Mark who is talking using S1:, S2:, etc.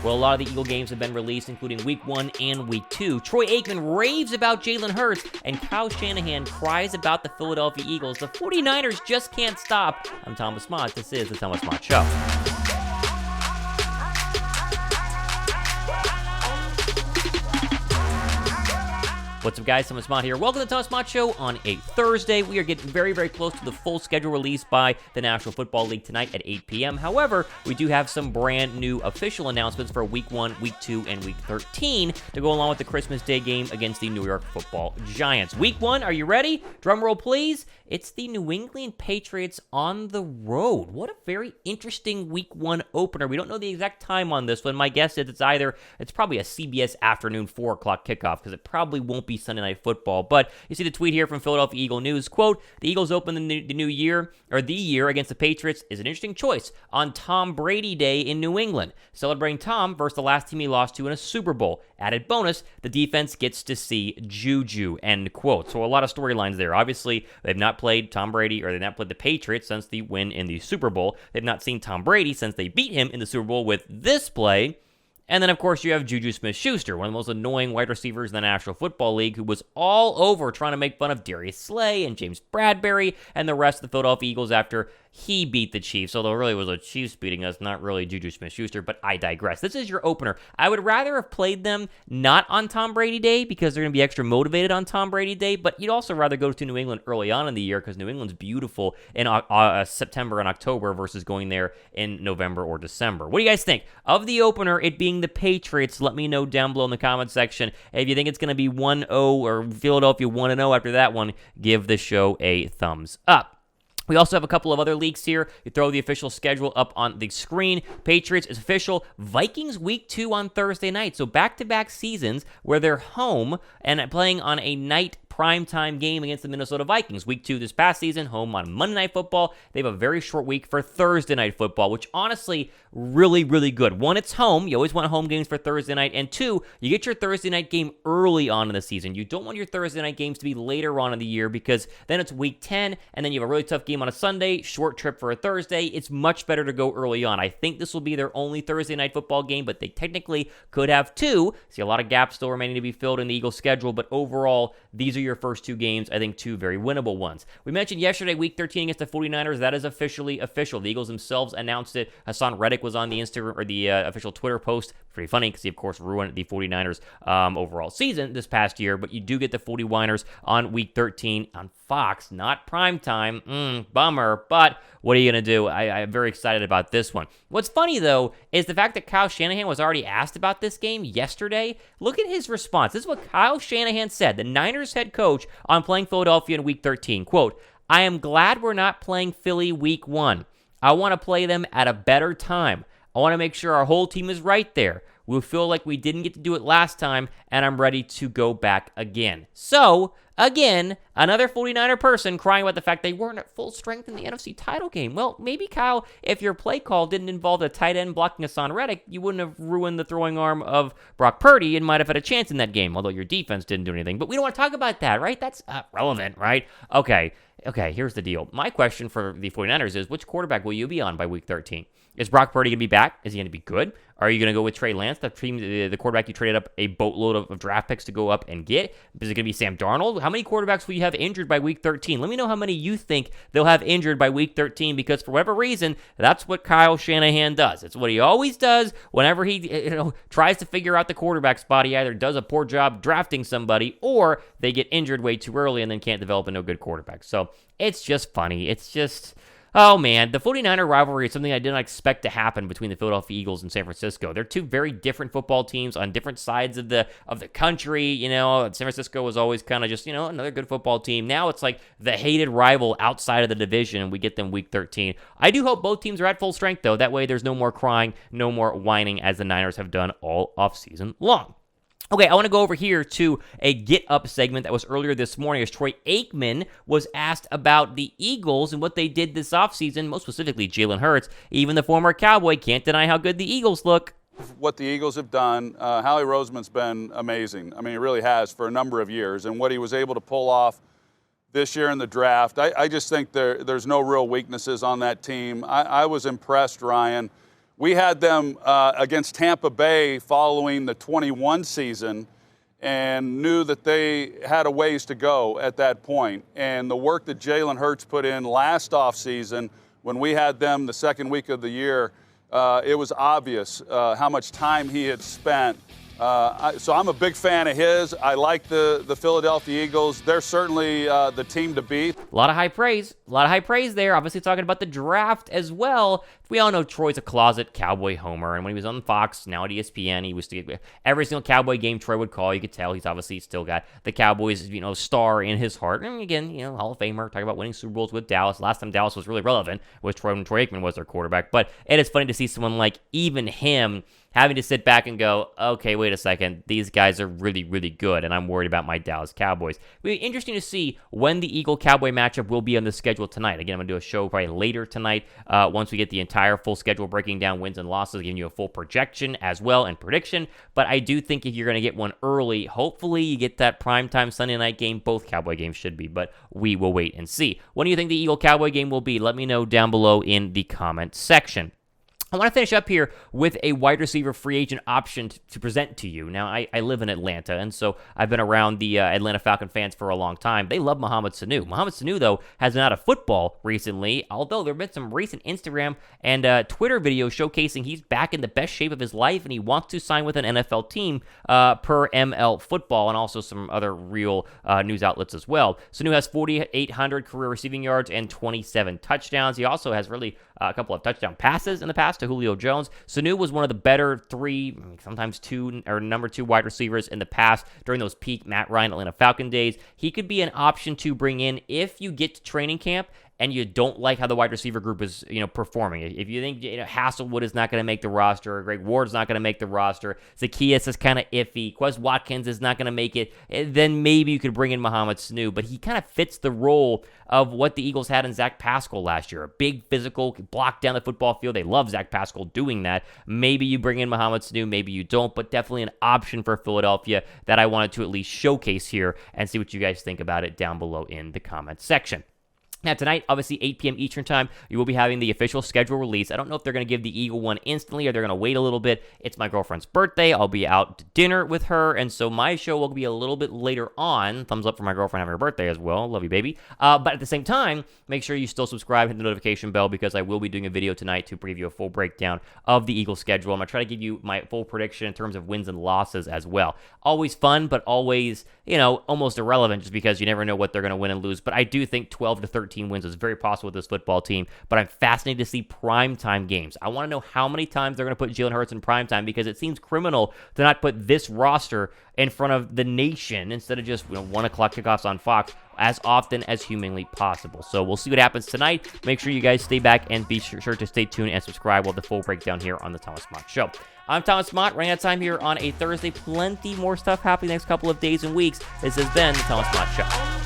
S1: Well, a lot of the Eagle games have been released, including Week 1 and Week 2. Troy Aikman raves about Jalen Hurts, and Kyle Shanahan cries about the Philadelphia Eagles. The 49ers just can't stop. I'm Thomas Mott. This is the Thomas Mott Show. What's up, guys? Thomas Mott here. Welcome to the Thomas Mott Show on a Thursday. We are getting very, very close to the full schedule released by the National Football League tonight at 8 p.m. However, we do have some brand new official announcements for Week 1, Week 2, and Week 13 to go along with the Christmas Day game against the New York Football Giants. Week 1, are you ready? Drum roll, please. It's the New England Patriots on the road. What a very interesting Week 1 opener. We don't know the exact time on this one. My guess is it's probably a CBS afternoon 4 o'clock kickoff because it probably won't be Sunday Night Football. But you see the tweet here from Philadelphia Eagle News, quote, the Eagles open the new year, or the year against the Patriots is an interesting choice on Tom Brady Day in New England, celebrating Tom versus the last team he lost to in a Super Bowl. Added bonus, the defense gets to see Juju, end quote. So a lot of storylines there. Obviously, they've not played Tom Brady, or they've not played the Patriots since the win in the Super Bowl. They've not seen Tom Brady since they beat him in the Super Bowl with this play. And then, of course, you have Juju Smith-Schuster, one of the most annoying wide receivers in the National Football League, who was all over trying to make fun of Darius Slay and James Bradbury and the rest of the Philadelphia Eagles after he beat the Chiefs, although it really was the Chiefs beating us, not really Juju Smith-Schuster, but I digress. This is your opener. I would rather have played them not on Tom Brady Day because they're going to be extra motivated on Tom Brady Day, but you'd also rather go to New England early on in the year because New England's beautiful in September and October versus going there in November or December. What do you guys think? Of the opener, it being the Patriots, let me know down below in the comment section. If you think it's going to be 1-0 or Philadelphia 1-0 after that one, give the show a thumbs up. We also have a couple of other leaks here. You throw the official schedule up on the screen. Patriots is official. Vikings Week 2 on Thursday night. So back-to-back seasons where they're home and playing on a night primetime game against the Minnesota Vikings. Week 2 this past season, home on Monday Night Football. They have a very short week for Thursday Night Football, which honestly, really, really good. One, it's home. You always want home games for Thursday night. And two, you get your Thursday night game early on in the season. You don't want your Thursday night games to be later on in the year because then it's Week 10, and then you have a really tough game on a Sunday, short trip for a Thursday. It's much better to go early on. I think this will be their only Thursday Night Football game, but they technically could have two. See a lot of gaps still remaining to be filled in the Eagles' schedule, but overall, these are your first two games. I think two very winnable ones. We mentioned yesterday, Week 13 against the 49ers. That is officially official. The Eagles themselves announced it. Hassan Reddick was on the Instagram or the official Twitter post. Pretty funny because he, of course, ruined the 49ers overall season this past year, but you do get the 49ers on Week 13 on Fox, not primetime. Bummer, but what are you going to do? I'm very excited about this one. What's funny, though, is the fact that Kyle Shanahan was already asked about this game yesterday. Look at his response. This is what Kyle Shanahan said, the Niners head coach, on playing Philadelphia in Week 13. Quote, I am glad we're not playing Philly Week 1. I want to play them at a better time. I want to make sure our whole team is right there. We'll feel like we didn't get to do it last time, and I'm ready to go back again. So, again, another 49er person crying about the fact they weren't at full strength in the NFC title game. Well, maybe, Kyle, if your play call didn't involve a tight end blocking Hassan Reddick, you wouldn't have ruined the throwing arm of Brock Purdy and might have had a chance in that game, although your defense didn't do anything. But we don't want to talk about that, right? That's relevant, right? Okay, here's the deal. My question for the 49ers is, which quarterback will you be on by Week 13? Is Brock Purdy going to be back? Is he going to be good? Are you going to go with Trey Lance, the quarterback you traded up a boatload of draft picks to go up and get? Is it going to be Sam Darnold? How many quarterbacks will you have injured by Week 13? Let me know how many you think they'll have injured by Week 13, because for whatever reason, that's what Kyle Shanahan does. It's what he always does whenever he tries to figure out the quarterback spot. He either does a poor job drafting somebody, or they get injured way too early and then can't develop a no good quarterback. So it's just funny. It's just... Oh, man, the 49er rivalry is something I did not expect to happen between the Philadelphia Eagles and San Francisco. They're two very different football teams on different sides of the country. You know, San Francisco was always kind of just, another good football team. Now it's like the hated rival outside of the division, and we get them Week 13. I do hope both teams are at full strength, though. That way there's no more crying, no more whining, as the Niners have done all offseason long. Okay, I want to go over here to a Get Up segment that was earlier this morning as Troy Aikman was asked about the Eagles and what they did this offseason, most specifically Jalen Hurts. Even the former Cowboy can't deny how good the Eagles look.
S2: What the Eagles have done, Howie Roseman's been amazing. I mean, he really has for a number of years. And what he was able to pull off this year in the draft, I just think there's no real weaknesses on that team. I was impressed, Ryan, We had them against Tampa Bay following the 21 season and knew that they had a ways to go at that point. And the work that Jalen Hurts put in last offseason when we had them the second week of the year, it was obvious how much time he had spent. So I'm a big fan of his. I like the Philadelphia Eagles. They're certainly the team to beat.
S1: A lot of high praise. A lot of high praise there. Obviously talking about the draft as well. We all know Troy's a closet Cowboy homer, and when he was on Fox, now at ESPN, he was every single Cowboy game Troy would call. You could tell he's obviously still got the Cowboys, star in his heart. And again, Hall of Famer, talking about winning Super Bowls with Dallas. Last time Dallas was really relevant was Troy when Troy Aikman was their quarterback. But it is funny to see someone like even him having to sit back and go, okay, wait a second, these guys are really, really good, and I'm worried about my Dallas Cowboys. It'll be interesting to see when the Eagle-Cowboy matchup will be on the schedule tonight. Again, I'm going to do a show probably later tonight once we get the entire full schedule, breaking down wins and losses, giving you a full projection as well and prediction. But I do think if you're going to get one early, hopefully you get that primetime Sunday night game. Both Cowboy games should be, but we will wait and see. When do you think the Eagle-Cowboy game will be? Let me know down below in the comment section. I want to finish up here with a wide receiver free agent option to present to you. Now, I live in Atlanta, and so I've been around the Atlanta Falcon fans for a long time. They love Mohamed Sanu. Mohamed Sanu, though, has been out of football recently, although there have been some recent Instagram and Twitter videos showcasing he's back in the best shape of his life, and he wants to sign with an NFL team per ML Football, and also some other real news outlets as well. Sanu has 4,800 career receiving yards and 27 touchdowns. He also has really a couple of touchdown passes in the past to Julio Jones. Sanu was one of the better 3, sometimes 2, or number 2 wide receivers in the past during those peak Matt Ryan Atlanta Falcon days. He could be an option to bring in if you get to training camp and you don't like how the wide receiver group is, performing. If you think Hasselwood is not going to make the roster, or Greg Ward's not going to make the roster, Zacchaeus is kind of iffy, Quez Watkins is not going to make it, then maybe you could bring in Mohamed Sanu. But he kind of fits the role of what the Eagles had in Zach Pascal last year. A big physical, block down the football field. They love Zach Pascal doing that. Maybe you bring in Mohamed Sanu, maybe you don't, but definitely an option for Philadelphia that I wanted to at least showcase here and see what you guys think about it down below in the comments section. Now, tonight, obviously, 8 p.m. Eastern Time, you will be having the official schedule release. I don't know if they're going to give the Eagle one instantly or they're going to wait a little bit. It's my girlfriend's birthday. I'll be out to dinner with her, and so my show will be a little bit later on. Thumbs up for my girlfriend having her birthday as well. Love you, baby. But at the same time, make sure you still subscribe, hit the notification bell, because I will be doing a video tonight to preview a full breakdown of the Eagle schedule. I'm going to try to give you my full prediction in terms of wins and losses as well. Always fun, but always, almost irrelevant just because you never know what they're going to win and lose. But I do think 12 to 13 wins is very possible with this football team, but I'm fascinated to see primetime games. I want to know how many times they're going to put Jalen Hurts in primetime, because it seems criminal to not put this roster in front of the nation instead of just 1 o'clock kickoffs on Fox as often as humanly possible. So we'll see what happens tonight. Make sure you guys stay back and be sure to stay tuned and subscribe. We'll have the full breakdown here on the Thomas Mott Show. I'm Thomas Mott, running out of time here on a Thursday. Plenty more stuff happening next couple of days and weeks. This has been the Thomas Mott Show.